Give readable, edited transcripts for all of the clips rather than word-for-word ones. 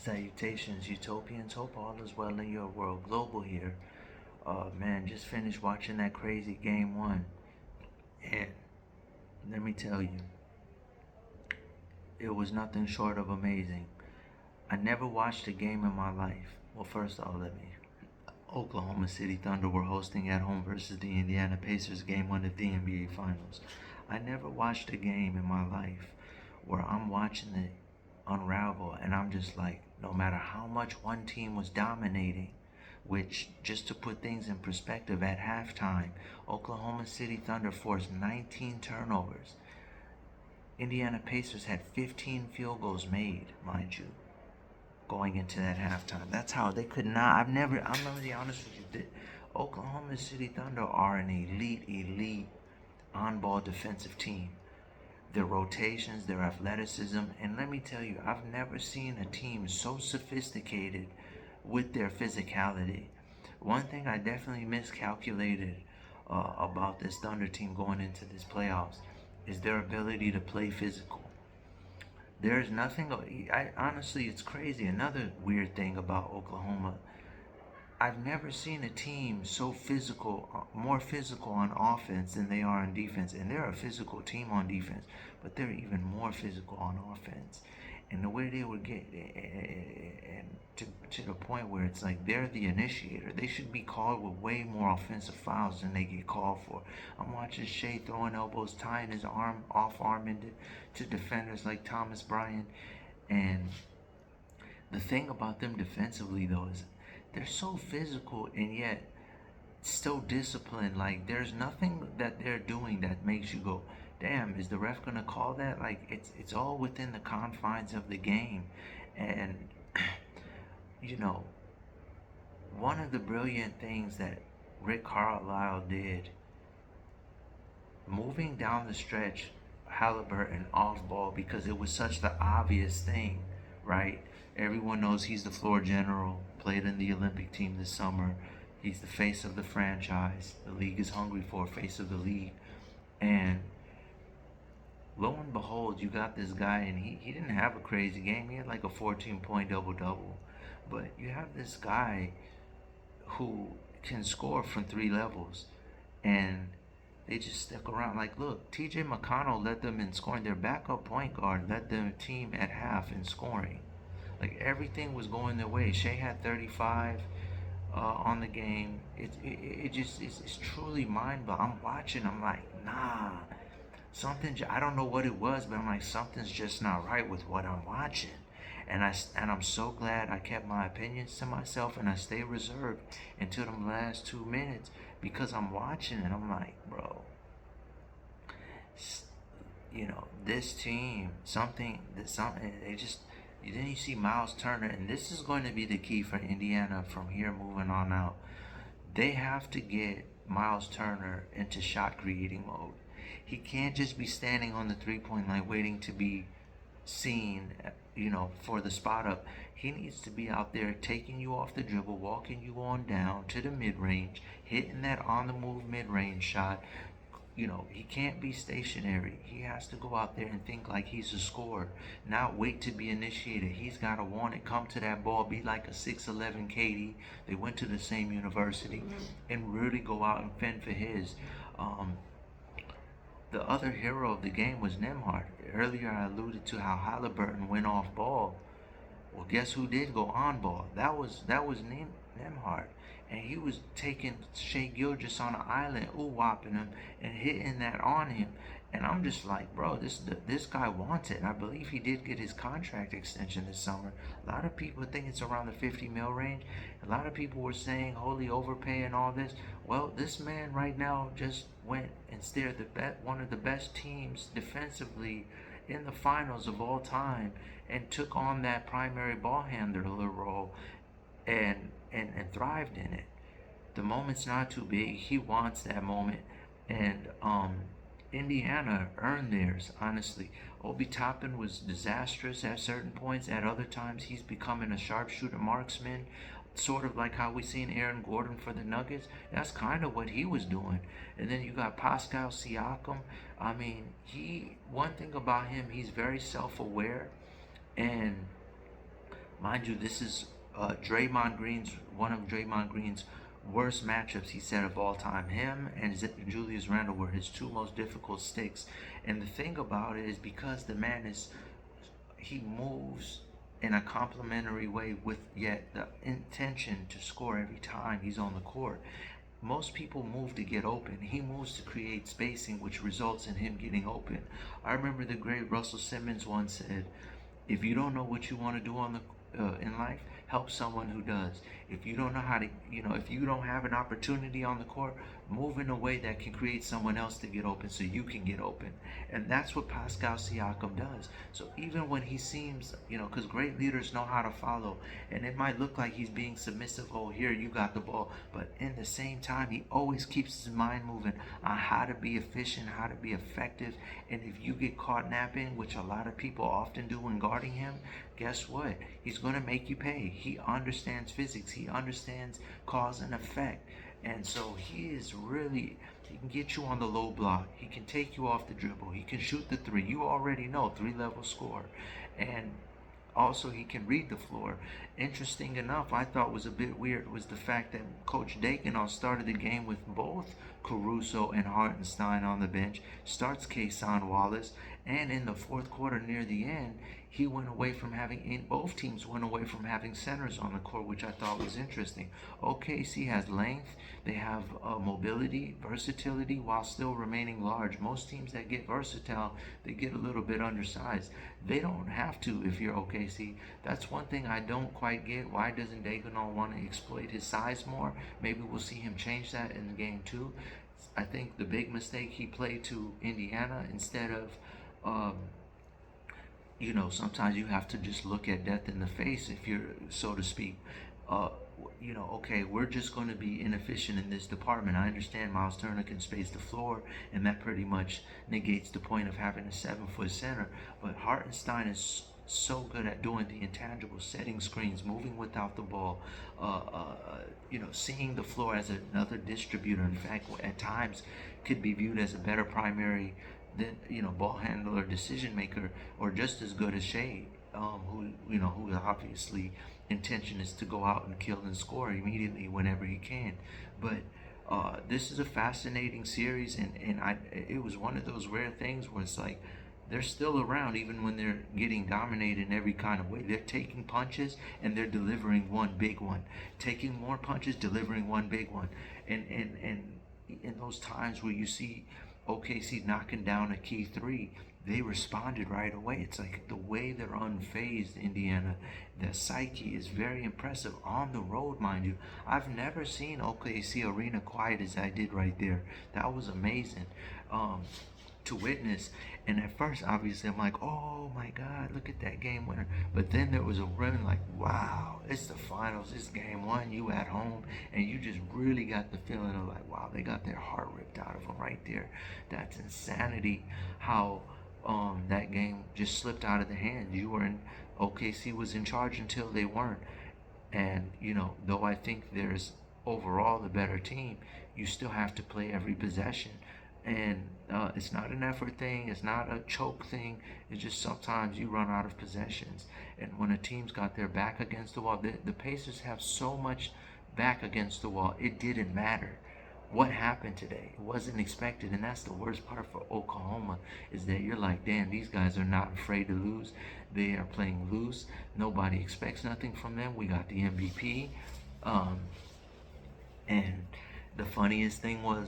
Salutations, Utopians. Hope all is well in your world. Global here. Man, just finished watching that crazy game one. And let me tell you, it was nothing short of amazing. I never watched a game in my life. Well, first off, let me. Oklahoma City Thunder were hosting at home versus the Indiana Pacers game one of the NBA Finals. I never watched a game in my life where I'm watching it unravel and I'm just like, no matter how much one team was dominating, which, just to put things in perspective, at halftime, Oklahoma City Thunder forced 19 turnovers. Indiana Pacers had 15 field goals made, mind you, going into that halftime. That's how they could not. I'm gonna be honest with you. The Oklahoma City Thunder are an elite on-ball defensive team. Their rotations, their athleticism, and let me tell you, I've never seen a team so sophisticated with their physicality. One thing I definitely miscalculated about this Thunder team going into this playoffs is their ability to play physical. There's nothing. Honestly, it's crazy. Another weird thing about Oklahoma, I've never seen a team so physical, more physical on offense than they are on defense. And they're a physical team on defense, but they're even more physical on offense. And the way they would get, and to the point where it's like they're the initiator. They should be called with way more offensive fouls than they get called for. I'm watching Shea throwing elbows, tying his off arm into to defenders like Thomas Bryant. And the thing about them defensively, though, is they're so physical and yet so disciplined. Like, there's nothing that they're doing that makes you go, damn, is the ref gonna call that? Like, it's all within the confines of the game. And you know, one of the brilliant things that Rick Carlisle did, moving down the stretch, Halliburton off ball, because it was such the obvious thing, right? Everyone knows he's the floor general, played in the Olympic team this summer. He's the face of the franchise. The league is hungry for a face of the league. And lo and behold, you got this guy, and he didn't have a crazy game. He had like a 14-point double-double. But you have this guy who can score from three levels. And they just stuck around. Like, look, TJ McConnell led them in scoring. Their backup point guard led their team at half in scoring. Like, everything was going their way. Shea had 35 on the game. It's truly mind-blowing. I'm watching. I'm like, nah, I don't know what it was, but I'm like, something's just not right with what I'm watching. And I'm so glad I kept my opinions to myself and I stayed reserved until the last 2 minutes, because I'm watching and I'm like, bro, this team, they just, then you see Miles Turner, and this is going to be the key for Indiana from here moving on out. They have to get Miles Turner into shot creating mode. He can't just be standing on the 3-point line waiting to be seen, for the spot up. He needs to be out there taking you off the dribble, walking you on down to the mid-range, hitting that on-the-move mid-range shot. He can't be stationary. He has to go out there and think like he's a scorer, not wait to be initiated. He's got to want it, come to that ball, be like a 6'11" KD. They went to the same university, and really go out and fend for his. The other hero of the game was Nembhard. Earlier I alluded to how Halliburton went off ball. Well, guess who did go on ball? That was Nembhard. And he was taking Shea Gilgeous on an island, whopping him and hitting that on him. And I'm just like, bro, this guy wants it. And I believe he did get his contract extension this summer. A lot of people think it's around the 50 mil range. A lot of people were saying holy overpay and all this. Well, this man right now just went and steered one of the best teams defensively in the finals of all time, and took on that primary ball handler role and thrived in it. The moment's not too big. He wants that moment. And Indiana earned theirs, honestly. Obi Toppin was disastrous at certain points. At other times, he's becoming a sharpshooter marksman, sort of like how we seen Aaron Gordon for the Nuggets. That's kind of what he was doing. And then you got Pascal Siakam. I mean, one thing about him, he's very self-aware, and Mind you, this is Draymond Green's one of Draymond Green's worst matchups, he said, of all time. Him and Julius Randle were his two most difficult sticks. And the thing about it is because the man is he moves in a complementary way with yet the intention to score every time he's on the court. Most people move to get open. He moves to create spacing, which results in him getting open. I remember the great Russell Simmons once said, if you don't know what you want to do on the in life, help someone who does. If you don't know how to, if you don't have an opportunity on the court, move in a way that can create someone else to get open so you can get open. And that's what Pascal Siakam does. So even when he seems, because great leaders know how to follow, and it might look like he's being submissive, oh, here, you got the ball. But in the same time, he always keeps his mind moving on how to be efficient, how to be effective. And if you get caught napping, which a lot of people often do when guarding him, guess what? He's going to make you pay. He understands physics. He understands cause and effect. And so he can get you on the low block. He can take you off the dribble. He can shoot the three. You already know, 3-level score. And also he can read the floor. Interesting enough, I thought was a bit weird was the fact that Coach Daigneault started the game with both Caruso and Hartenstein on the bench, starts Cason Wallace, and in the fourth quarter near the end, he went away from both teams went away from having centers on the court, which I thought was interesting. OKC has length, they have mobility, versatility, while still remaining large. Most teams that get versatile, they get a little bit undersized. They don't have to if you're OKC. That's one thing I don't quite get. Why doesn't Daigneault want to exploit his size more? Maybe we'll see him change that in game 2. I think the big mistake, he played to Indiana instead of sometimes you have to just look at death in the face if you're, so to speak. Okay, we're just going to be inefficient in this department. I understand Miles Turner can space the floor, and that pretty much negates the point of having a 7-foot center. But Hartenstein is so good at doing the intangible, setting screens, moving without the ball, seeing the floor as another distributor. In fact, at times could be viewed as a better primary than ball handler, decision maker, or just as good as Shea, who obviously intention is to go out and kill and score immediately whenever he can. But this is a fascinating series, and it was one of those rare things where it's like they're still around even when they're getting dominated in every kind of way. They're taking punches and they're delivering one big one, taking more punches, delivering one big one, and in those times where you see OKC knocking down a key three, they responded right away. It's like the way they're unfazed, Indiana. Their psyche is very impressive on the road, mind you. I've never seen OKC Arena quiet as I did right there. That was amazing to witness. And at first, obviously, I'm like, oh my God, look at that game winner. But then there was a run like, wow, it's the finals, it's game 1, you at home, and you just really got the feeling of like, wow, they got their heart ripped out of them right there. That's insanity how that game just slipped out of the hands. OKC was in charge until they weren't. And, though I think there's overall the better team, you still have to play every possession. And it's not an effort thing, it's not a choke thing, it's just sometimes you run out of possessions. And when a team's got their back against the wall, the Pacers have so much back against the wall, it didn't matter what happened today. It wasn't expected, and that's the worst part for Oklahoma, is that you're like, damn, these guys are not afraid to lose. They are playing loose. Nobody expects nothing from them. We got the MVP. And the funniest thing was,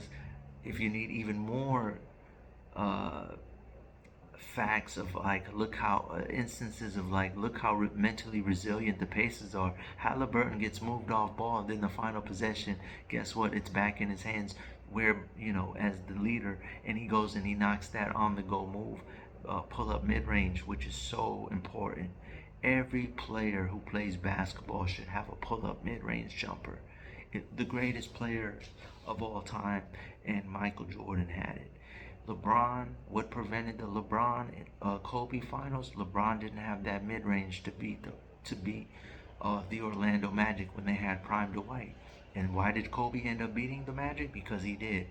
if you need even more facts of like, look how instances of like, look how mentally resilient the Pacers are. Halliburton gets moved off ball, and then the final possession, guess what? It's back in his hands, where as the leader, and he goes and he knocks that on the go move, pull up mid range, which is so important. Every player who plays basketball should have a pull up mid range jumper. The greatest player of all time, and Michael Jordan had it. LeBron, what prevented the LeBron Kobe finals? LeBron didn't have that mid range to beat the Orlando Magic when they had Prime Dwight. And why did Kobe end up beating the Magic? Because he did.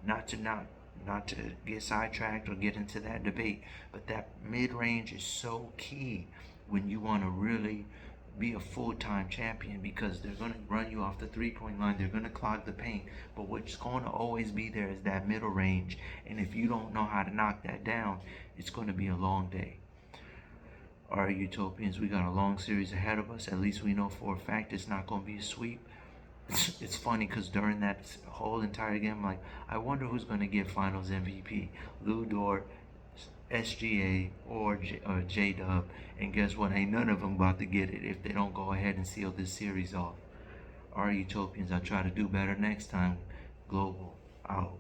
Not to get sidetracked or get into that debate, but that mid range is so key when you want to really be a full-time champion, because they're going to run you off the three-point line. They're going to clog the paint. But what's going to always be there is that middle range. And if you don't know how to knock that down, it's going to be a long day. All right, Utopians, we got a long series ahead of us. At least we know for a fact it's not going to be a sweep. It's funny because during that whole entire game, I'm like, I wonder who's going to get Finals MVP, Lou Dort, SGA, or J-Dub. And guess what? Ain't none of them about to get it if they don't go ahead and seal this series off. All right, Utopians, I'll try to do better next time. Global, out.